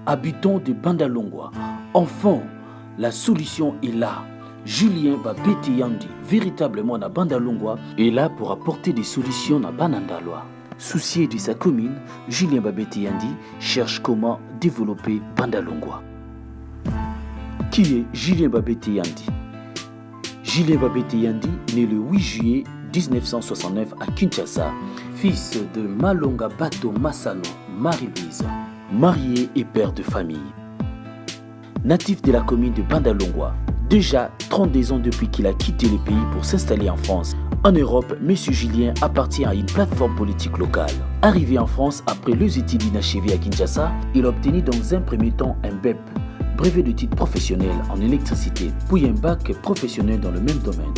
habitants de Bandalungwa, enfants, la solution est là. Julien Babete Yandi, véritablement na Bandalungwa, est là pour apporter des solutions à Banandalwa. Soucié de sa commune, Julien Babete Yandi cherche comment développer Bandalungwa. Qui est Julien Babete Yandi? Julien Babete Yandi, né le 8 juillet 1969 à Kinshasa, fils de Malonga Bato Massano, Marie-Louise, marié et père de famille. Natif de la commune de Bandalungwa, déjà 32 ans depuis qu'il a quitté le pays pour s'installer en France. En Europe, M. Julien appartient à une plateforme politique locale. Arrivé en France après 2 études inachevées à Kinshasa, il a obtenu dans un premier temps un BEP, brevet de titre professionnel en électricité, puis un bac professionnel dans le même domaine.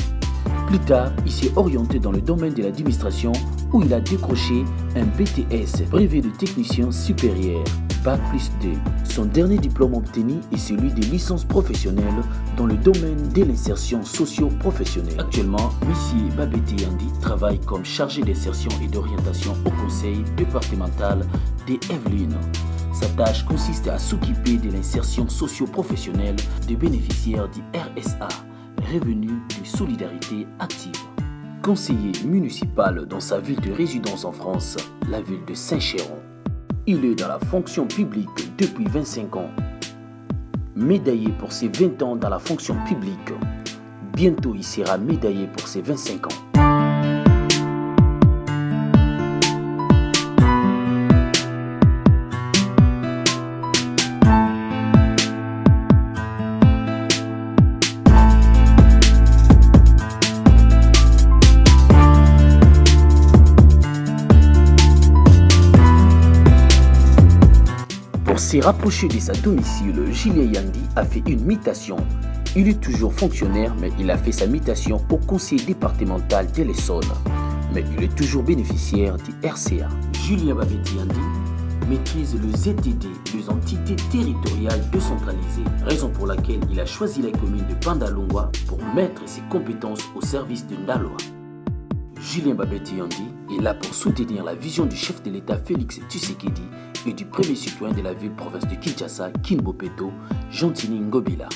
Plus tard, il s'est orienté dans le domaine de l'administration où il a décroché un BTS, brevet de technicien supérieur, Bac plus 2. Son dernier diplôme obtenu est celui de licence professionnelle dans le domaine de l'insertion socio-professionnelle. Actuellement, M. Babete Yandi travaille comme chargé d'insertion et d'orientation au conseil départemental des Yvelines. Sa tâche consiste à s'occuper de l'insertion socio-professionnelle des bénéficiaires du RSA, Revenu de Solidarité Active. Conseiller municipal dans sa ville de résidence en France, la ville de Saint-Chéron. Il est dans la fonction publique depuis 25 ans. Médaillé pour ses 20 ans dans la fonction publique, bientôt il sera médaillé pour ses 25 ans. Pour se rapprocher de sa domicile, Julien Yandi a fait une mutation. Il est toujours fonctionnaire, mais il a fait sa mutation au conseil départemental de l'Essonne. Mais il est toujours bénéficiaire du RCA. Julien Babete Yandi maîtrise le ZTD, les entités territoriales décentralisées, raison pour laquelle il a choisi la commune de Bandalungwa pour mettre ses compétences au service de Ndalwa. Julien Babete Yandi est là pour soutenir la vision du chef de l'État Félix Tshisekedi et du premier citoyen de la ville-province de Kinshasa, Kinbopeto, Gentini Ngobila.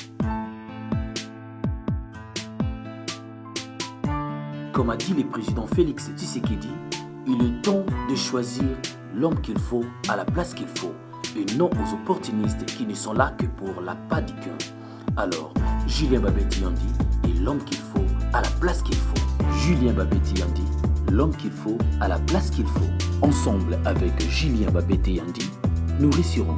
Comme a dit le président Félix Tshisekedi, il est temps de choisir l'homme qu'il faut à la place qu'il faut et non aux opportunistes qui ne sont là que pour la pas du cœur. Alors, Julien Babete Yandi est l'homme qu'il faut à la place qu'il faut. Julien Babete Yandi, l'homme qu'il faut à la place qu'il faut. Ensemble avec Julien Babete Yandi, nous réussirons.